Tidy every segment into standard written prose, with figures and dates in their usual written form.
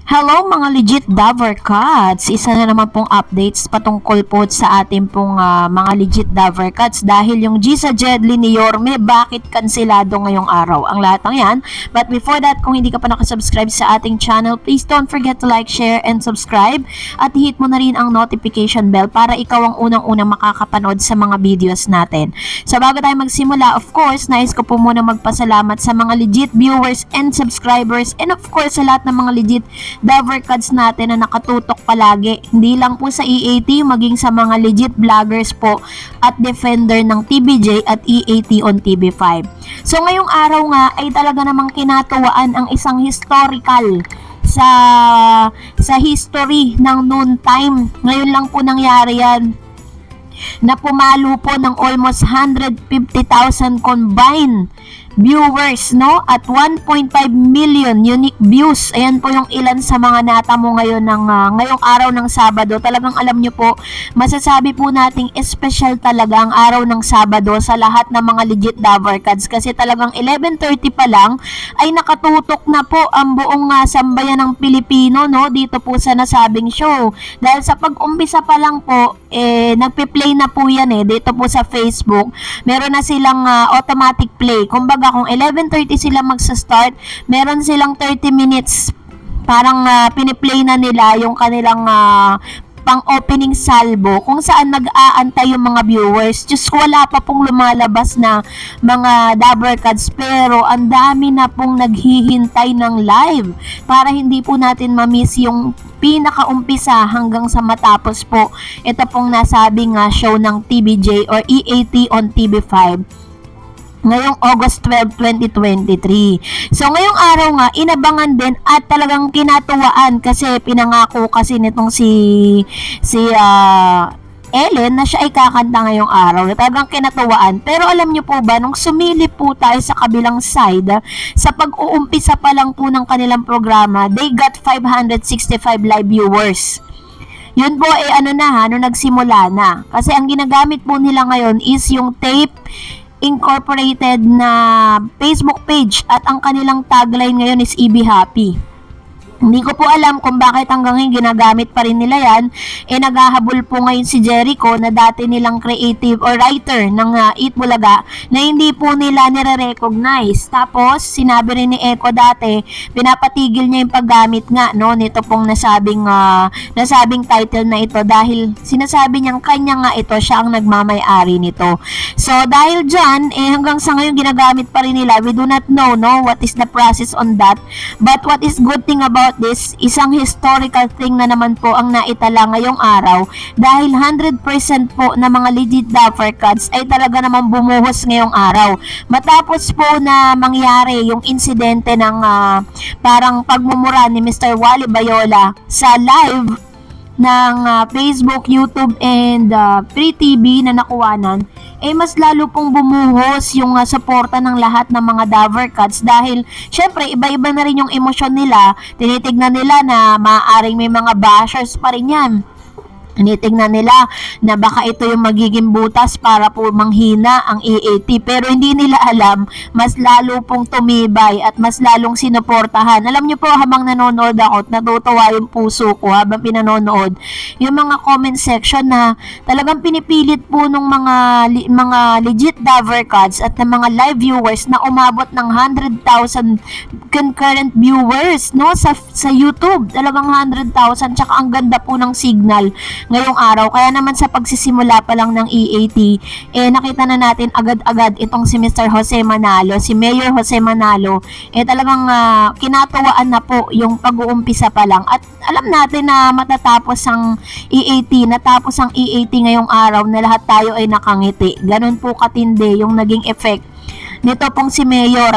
Hello mga legit Dover Cats! Isa na naman pong updates patungkol po sa ating pong mga legit Dover Cats dahil yung Gisa Jedli ni Yorme, bakit kanselado ngayong araw? Ang lahat ng yan. But before that, kung hindi ka pa nakasubscribe sa ating channel, please don't forget to like, share, and subscribe at hit mo na rin ang notification bell para ikaw ang unang-unang makakapanood sa mga videos natin. So bago tayo magsimula, of course, nais ko po muna magpasalamat sa mga legit viewers and subscribers and of course sa lahat ng mga legit Dover Cats natin na nakatutok palagi. Hindi lang po sa EAT, maging sa mga legit vloggers po at defender ng TBJ at EAT on TV5. So ngayong araw nga ay talaga namang kinatuwaan ang isang historical sa history ng noon time. Ngayon lang po nangyari yan na pumalo po ng almost 150,000 combined viewers, no? At 1.5 million unique views. Ayan po yung ilan sa mga natamo ngayon ng ngayong araw ng Sabado. Talagang alam nyo po, masasabi po nating special talaga ang araw ng Sabado sa lahat ng mga legit Dover Cats kasi talagang 11:30 pa lang ay nakatutok na po ang buong sambayan ng Pilipino, no? Dito po sa nasabing show. Dahil sa pag-umpisa pa lang po, nagpe-play na po yan dito po sa Facebook. Meron na silang automatic play. Kumbaga kung 11:30 sila magsa-start, meron silang 30 minutes. Parang piniplay na nila yung kanilang pang-opening salvo kung saan nag-aantay yung mga viewers. Just wala pa pong lumalabas na mga Dover Cats pero ang dami na pong naghihintay ng live para hindi po natin ma-miss yung pinakaumpisa hanggang sa matapos po ito pong nasabing show ng TBJ or EAT on TV5 ngayong August 12, 2023. So ngayong araw nga, inabangan din at talagang kinatuwaan kasi pinangako kasi nitong si Ellen na siya ay kakanta ngayong araw. Talagang kinatuwaan. Pero alam niyo po ba, nung sumilip po tayo sa kabilang side, sa pag-uumpisa pa lang po ng kanilang programa, they got 565 live viewers. Yun po nung nagsimula na. Kasi ang ginagamit po nila ngayon is yung Tape Incorporated na Facebook page at ang kanilang tagline ngayon is EB Happy. Hindi ko po alam kung bakit hanggang ngayon ginagamit pa rin nila yan. Naghahabol po ngayon si Jericho na dati nilang creative or writer ng Eat Bulaga na hindi po nila nire-recognize. Tapos, sinabi rin ni Eco dati, pinapatigil niya yung paggamit nga nito pong nasabing title na ito dahil sinasabi niyang kanya nga ito, siya ang nagmamay-ari nito. So, dahil dyan, hanggang sa ngayon ginagamit pa rin nila. We do not know what is the process on that. But what is good thing about this, isang historical thing na naman po ang naitala ngayong araw dahil 100% po na mga legit Dover Cats ay talaga namang bumuhos ngayong araw. Matapos po na mangyari yung insidente ng parang pagmumura ni Mr. Wally Bayola sa live ng Facebook, YouTube, and Free TV na nakuwanan, mas lalo pong bumuhos yung suporta ng lahat ng mga Dover Cats dahil syempre iba-iba na rin yung emosyon nila. Tinitignan nila na maaaring may mga bashers pa rin yan. Tinitingnan nila na baka ito yung magiging butas para po manghina ang EAT pero hindi nila alam mas lalo pong tumibay at mas lalong sinuportahan. Alam niyo po habang nanonood ako at natutuwa yung puso ko habang pinanonood yung mga comment section na talagang pinipilit po ng mga legit Dover Cats at ng mga live viewers na umabot ng 100,000 concurrent viewers sa YouTube. Talagang 100,000 tsaka ang ganda po ng signal ngayong araw. Kaya naman sa pagsisimula pa lang ng EAT, nakita na natin agad-agad itong si Mr. Jose Manalo, si Mayor Jose Manalo, talagang kinatuwaan na po yung pag-uumpisa pa lang. At alam natin na matatapos ang EAT, natapos ang EAT ngayong araw na lahat tayo ay nakangiti. Ganun po katindi yung naging effect nito pong si Mayor,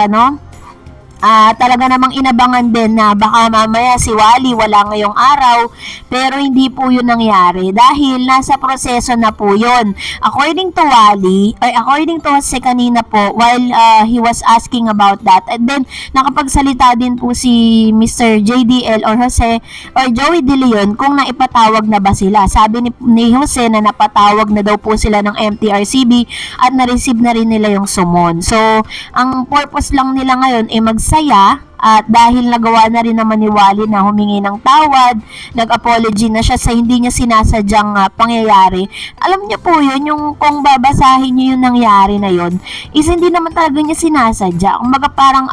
talaga namang inabangan din na baka mamaya si Wally wala ngayong araw pero hindi po yun nangyari dahil nasa proseso na po yun. According to Wally, or according to Jose kanina po while he was asking about that, and then nakapagsalita din po si Mr. JDL or Jose or Joey De Leon kung naipatawag na ba sila. Sabi ni Jose na napatawag na daw po sila ng MTRCB at na-receive na rin nila yung summon. So, ang purpose lang nila ngayon ay saya at dahil nagawa na rin naman ni Wally na humingi ng tawad, nag-apology na siya sa hindi niya sinasadyang pangyayari. Alam niyo po yun, yung kung babasahin niyo yung nangyari na yun, is hindi naman talaga niya sinasadya. Kumbaga parang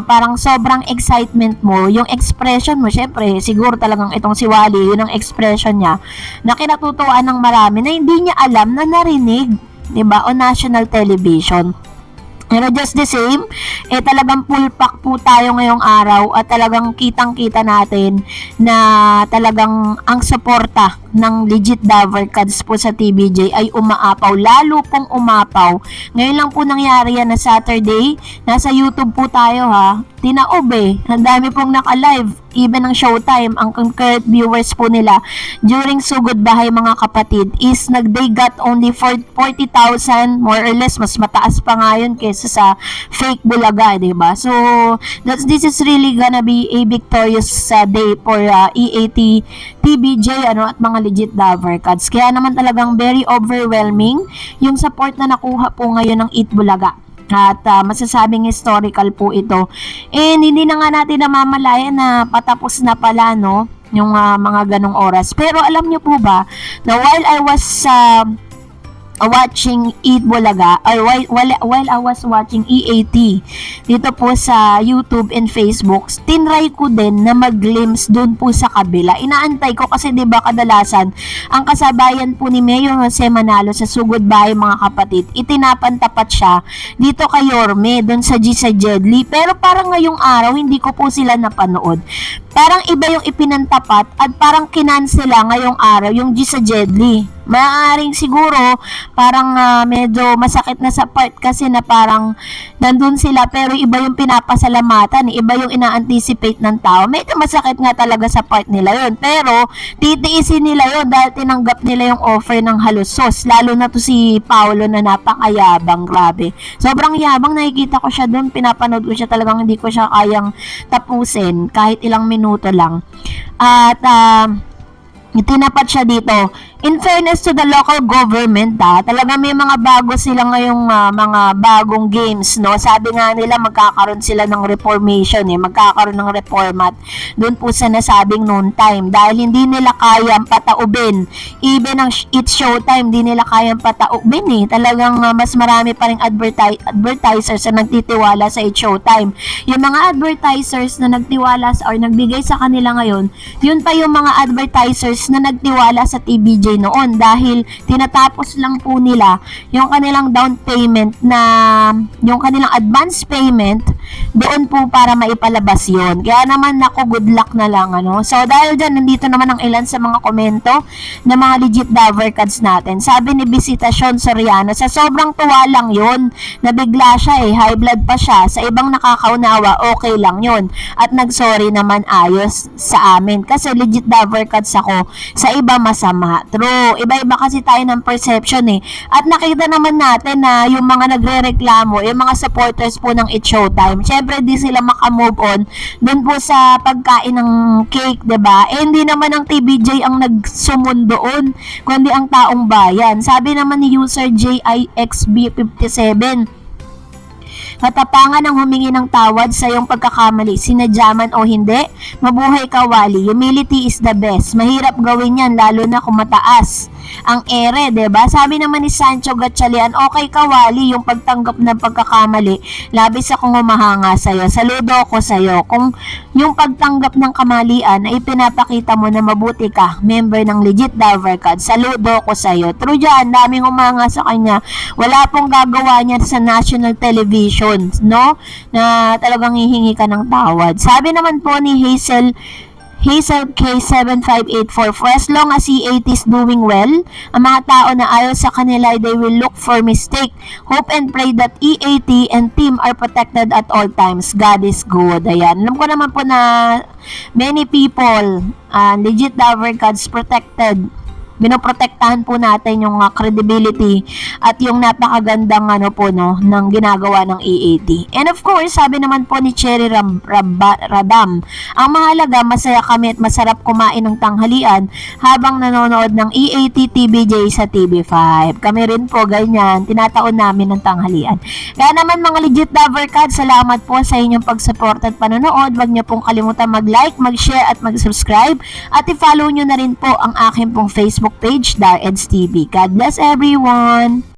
parang sobrang excitement mo, yung expression mo, syempre, siguro talagang itong si Wally, yun ang expression niya, na kinatutuwaan ng marami na hindi niya alam na narinig, 'di ba, on national television. Pero just the same, talagang full pack po tayo ngayong araw at talagang kitang-kita natin na talagang ang suporta ng legit Davercads po sa TVJ ay umaapaw, lalo pong umapaw. Ngayon lang po nangyari yan na Saturday, nasa YouTube po tayo tinaob ang dami pong naka-live, even ang Showtime, ang concurrent viewers po nila during Sugod Bahay mga kapatid is they got only 40,000 more or less, mas mataas pa nga yun kaysa sa fake Bulaga, diba? So, this is really gonna be a victorious day for EAT, TVJ, at mga legit Davercads. Kaya naman talagang very overwhelming yung support na nakuha po ngayon ng Eat Bulaga. At masasabing historical po ito. And hindi na nga natin namamalayan na patapos na pala yung mga ganong oras. Pero alam nyo po ba na while I was watching Eat Bulaga, or while I was watching EAT dito po sa YouTube and Facebook, tinry ko din na mag-glimpse dun po sa kabila. Inaantay ko kasi 'di ba kadalasan ang kasabayan po ni Mayor Jose Manalo sa Sugod Bahay mga kapatid, itinapantapat siya dito kay Yorme dun sa Gisa Jedli, pero parang ngayong araw hindi ko po sila napanood. Parang iba yung ipinantapat at parang kinansela ngayong araw yung Gisa Jedli. Maaaring siguro parang medyo masakit na sa part kasi na parang nandun sila pero iba yung pinapasalamatan, iba yung ina-anticipate ng tao. Medyo masakit nga talaga sa part nila yun, pero titiisin nila yun dahil tinanggap nila yung offer ng halusos, lalo na to si Paolo na napakayabang, grabe. Sobrang yabang, nakikita ko siya dun, pinapanood ko siya, talagang hindi ko siya kayang tapusin kahit ilang minuto lang. At tinapat siya dito. In fairness to the local government, talaga may mga bago sila ngayong mga bagong games, no? Sabi nga nila magkakaroon sila ng reformation, magkakaroon ng reformat doon po sa nasabing noon time dahil hindi nila kayang pataubin. Even ang It's Showtime, hindi nila kayang pataubin Talagang mas marami pa ring advertisers na nagtitiwala sa It's Showtime. Yung mga advertisers na nagtiwala or nagbigay sa kanila ngayon, yun pa yung mga advertisers na nagtiwala sa TVJ noon dahil tinatapos lang po nila yung kanilang down payment na yung kanilang advance payment doon po para maipalabas yon. Kaya naman good luck na lang So dahil dyan, nandito naman ang ilan sa mga komento ng mga legit Davercads natin. Sabi ni Visitasyon Soriano, sa sobrang tuwa lang yun, nabigla siya high blood pa siya, sa ibang nakakaunawa okay lang yun, at nagsorry naman ayos sa amin kasi legit Davercads ako, sa iba masama. True, iba-iba kasi tayo ng perception At nakita naman natin na yung mga nagre-reklamo, yung mga supporters po ng It's Showtime, syempre di sila makamove on dun po sa pagkain ng cake, diba? Hindi naman ang TVJ ang nagsumun doon, kundi ang taong bayan. Sabi naman ni user JIXB57, katapangan ang humingi ng tawad sa iyong pagkakamali, sinadyaman o hindi, mabuhay ka Wally, humility is the best, mahirap gawin yan lalo na kung mataas ang ere, diba? Sabi naman ni Sancho Gatchalian, okay ka Wally, yung pagtanggap ng pagkakamali, labis akong humahanga sa'yo, saludo ako sa'yo, kung yung pagtanggap ng kamalian ay pinapakita mo na mabuti ka, member ng legit Davercads, saludo ako sa'yo. True dyan, daming humanga sa kanya, wala pong gagawa niya sa national television, no? Na talagang hihingi ka ng tawad. Sabi naman po ni Hazel K7584, for as long as EAT is doing well, ang mga tao na ayaw sa kanila, they will look for mistake. Hope and pray that EAT and team are protected at all times. God is good. Ayan. Alam ko naman po na many people, legit Davercads protected binoprotektahan po natin yung credibility at yung napakagandang ng ginagawa ng EAT. And of course, sabi naman po ni Cherry Radam, ang mahalaga masaya kami at masarap kumain ng tanghalian habang nanonood ng EAT TVJ sa TV5. Kami rin po ganyan, tinataon namin ng tanghalian. Kaya naman mga legit lover cats, salamat po sa inyong pag-support at panonood. Huwag niyo pong kalimutan mag-like, mag-share at mag-subscribe at i-follow niyo na rin po ang aking pong Facebook page, Dar Eds TV. God bless everyone!